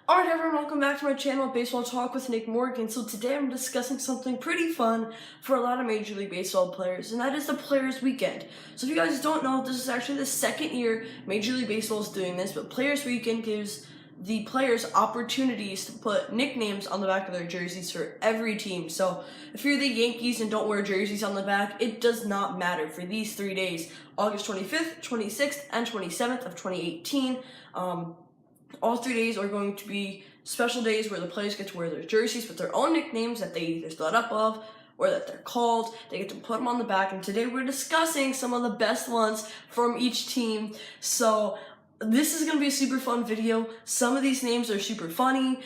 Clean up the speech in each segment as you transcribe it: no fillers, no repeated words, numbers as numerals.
Alright everyone, welcome back to my channel, Baseball Talk with Nick Morgan. So today I'm discussing something pretty fun for a lot of Major League Baseball players, and that is the Players Weekend. So if you guys don't know, this is actually the second year Major League Baseball is doing this, but Players Weekend gives the players opportunities to put nicknames on the back of their jerseys for every team. So if you're the Yankees and don't wear jerseys on the back, it does not matter for these 3 days, August 25th, 26th, and 27th of 2018. All 3 days are going to be special days where the players get to wear their jerseys with their own nicknames that they either thought up of or that they're called. They get to put them on the back, and today we're discussing some of the best ones from each team. So this is going to be a super fun video. Some of these names are super funny.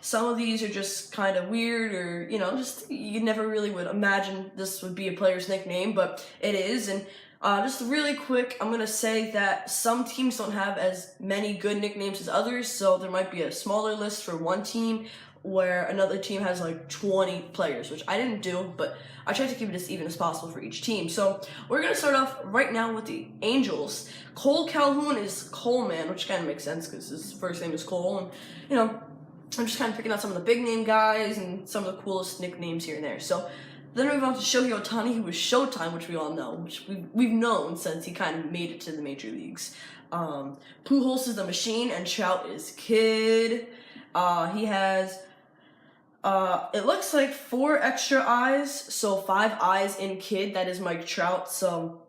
Some of these are just kind of weird, or, just you never really would imagine this would be a player's nickname, but it is. And just really quick, I'm going to say that some teams don't have as many good nicknames as others, so there might be a smaller list for one team where another team has like 20 players, which I didn't do, but I tried to keep it as even as possible for each team. So we're going to start off right now with the Angels. Cole Calhoun is Coleman, which kind of makes sense because his first name is Cole, and, I'm just kind of picking out some of the big name guys and some of the coolest nicknames here and there. So then we move on to Shohei Ohtani, who was Showtime, which we all know, which we've known since he kind of made it to the major leagues. Pujols is the Machine, and Trout is Kid. He has, it looks like 4 extra eyes, so 5 eyes in Kid. That is Mike Trout. So,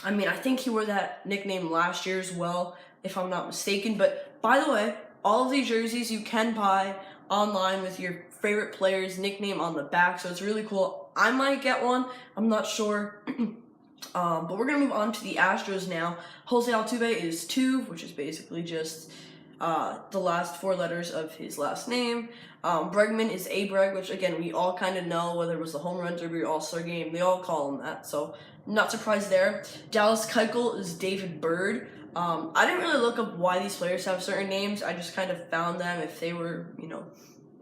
I think he wore that nickname last year as well, if I'm not mistaken. But, by the way, all of these jerseys you can buy online with your favorite player's nickname on the back, so it's really cool. I might get one, I'm not sure. But we're gonna move on to the Astros now. Jose Altuve is Tuve, which is basically just the last 4 letters of his last name. Bregman is Abreg, which again we all kind of know, whether it was the home run derby or All-Star game, they all call him that, so not surprised there. Dallas Keuchel is David Bird. I didn't really look up why these players have certain names. I just kind of found them if they were,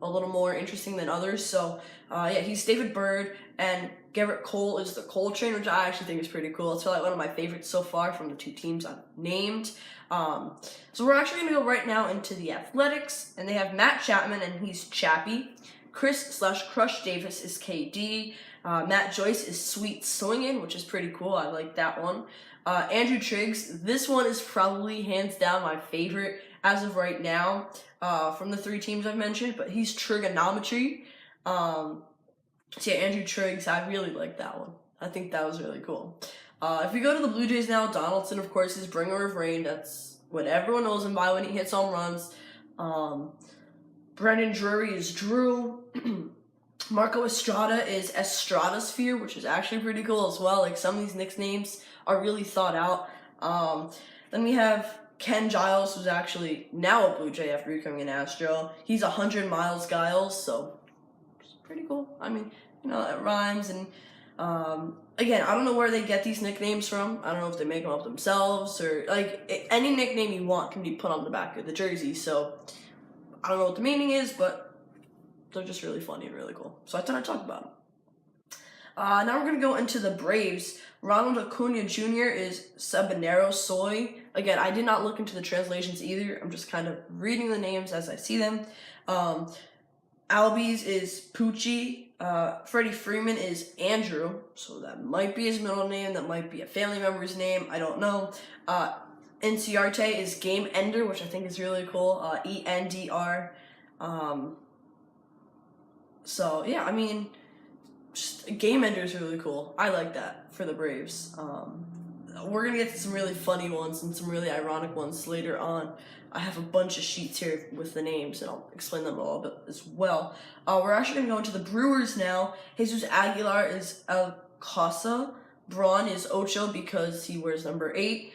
a little more interesting than others. So, yeah, he's David Bird, and Garrett Cole is the Coltrane, which I actually think is pretty cool. It's probably one of my favorites so far from the 2 teams I've named. So we're actually going to go right now into the Athletics, and they have Matt Chapman, and he's Chappie. Chris/Crush Davis is KD. Matt Joyce is Sweet Swingin', which is pretty cool. I like that one. Andrew Triggs, this one is probably hands down my favorite as of right now from the 3 teams I've mentioned, but he's Trigonometry. So yeah, Andrew Triggs, I really like that one. I think that was really cool. If we go to the Blue Jays now, Donaldson, of course, is Bringer of Rain. That's what everyone knows him by when he hits home runs. Brendan Drury is Drew. Marco Estrada is Estradasphere, which is actually pretty cool as well. Like, some of these nicknames are really thought out. Then we have Ken Giles, who's actually now a Blue Jay after becoming an Astro. He's 100 Miles Giles, so it's pretty cool. It rhymes. And again, I don't know where they get these nicknames from. I don't know if they make them up themselves, or any nickname you want can be put on the back of the jersey. So I don't know what the meaning is, but they're just really funny and really cool. So I thought I'd talk about them. Now we're going to go into the Braves. Ronald Acuna Jr. is Sabanero Soy. Again, I did not look into the translations either. I'm just kind of reading the names as I see them. Albies is Poochie. Freddie Freeman is Andrew. So that might be his middle name. That might be a family member's name. I don't know. Inciarte is Game Ender, which I think is really cool. ENDR. So, yeah, just Game Ender is really cool. I like that for the Braves. We're going to get to some really funny ones and some really ironic ones later on. I have a bunch of sheets here with the names, and I'll explain them a little bit as well. We're actually going to go into the Brewers now. Jesus Aguilar is El Casa. Braun is Ocho because he wears number 8.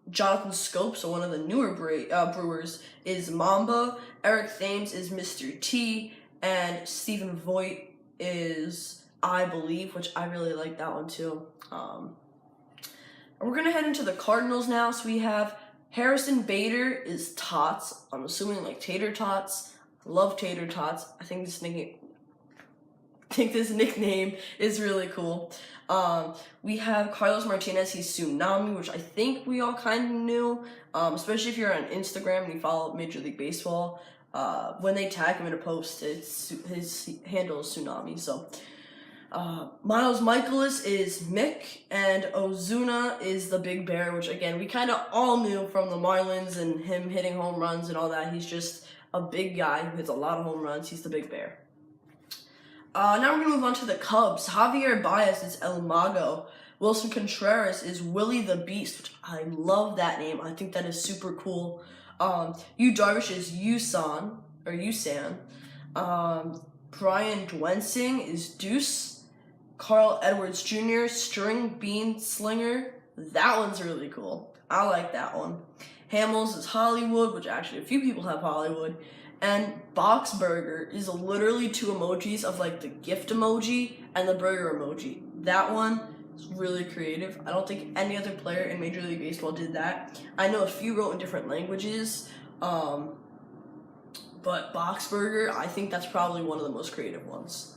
Jonathan Scope, so one of the newer Brewers, is Mamba. Eric Thames is Mr. T. And Stephen Voigt is I Believe, which I really like that one too. We're going to head into the Cardinals now. So we have Harrison Bader is Tots. I'm assuming like Tater Tots. I love Tater Tots. I think this nickname... think this nickname is really cool. We have Carlos Martinez, he's Tsunami, which I think we all kind of knew, especially if you're on Instagram and you follow Major League Baseball. When they tag him in a post, his handle is Tsunami. So Miles Michaelis is Mick, and Ozuna is the Big Bear, which again we kind of all knew from the Marlins and him hitting home runs and all that. He's just a big guy who hits a lot of home runs. He's the Big Bear. Now we're going to move on to the Cubs. Javier Baez is El Mago. Wilson Contreras is Willie the Beast, which I love that name. I think that is super cool. Yu Darvish is Yusan. Brian Dwensing is Deuce. Carl Edwards Jr., String Bean Slinger. That one's really cool. I like that one. Hamels is Hollywood, which actually a few people have Hollywood. And Boxburger is literally 2 emojis of like the gift emoji and the burger emoji. That one is really creative. I don't think any other player in Major League Baseball did that. I know a few wrote in different languages, but Boxburger, I think that's probably one of the most creative ones.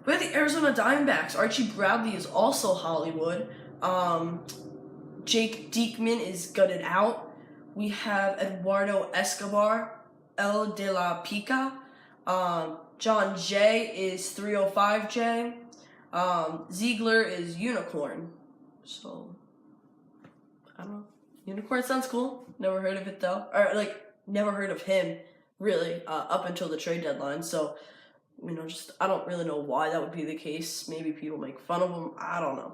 We have the Arizona Diamondbacks. Archie Bradley is also Hollywood. Jake Diekman is Gutted Out. We have Eduardo Escobar, El de la Pica. John Jay is 305J. Ziegler is Unicorn. So, I don't know. Unicorn sounds cool. Never heard of it though. Or like, never heard of him really up until the trade deadline. So, I don't really know why that would be the case. Maybe people make fun of him. I don't know.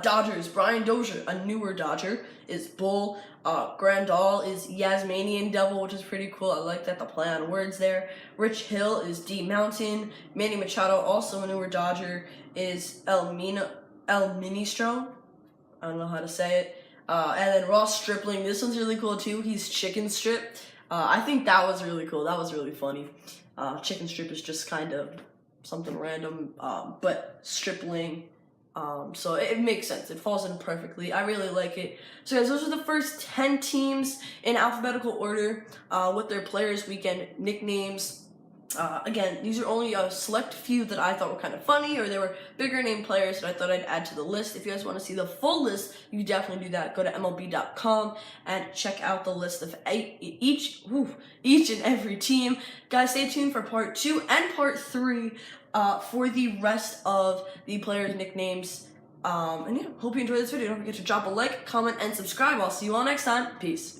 Dodgers, Brian Dozier, a newer Dodger, is Bull. Grandal is Yasmanian Devil, which is pretty cool. I like that, the play on words there. Rich Hill is D Mountain. Manny Machado, also a newer Dodger, is El Ministro. I don't know how to say it. And then Ross Stripling, this one's really cool too. He's Chicken Strip. I think that was really cool. That was really funny. Chicken Strip is just kind of something random, but Stripling. So it makes sense. It falls in perfectly. I really like it. So guys, those are the first 10 teams in alphabetical order with their Players Weekend nicknames. Again, these are only a select few that I thought were kind of funny, or they were bigger name players that I thought I'd add to the list. If you guys want to see the full list, you definitely do that. Go to MLB.com and check out the list of each and every team. Guys, stay tuned for part 2 and part 3 for the rest of the players' nicknames. And yeah, hope you enjoyed this video. Don't forget to drop a like, comment, and subscribe. I'll see you all next time. Peace.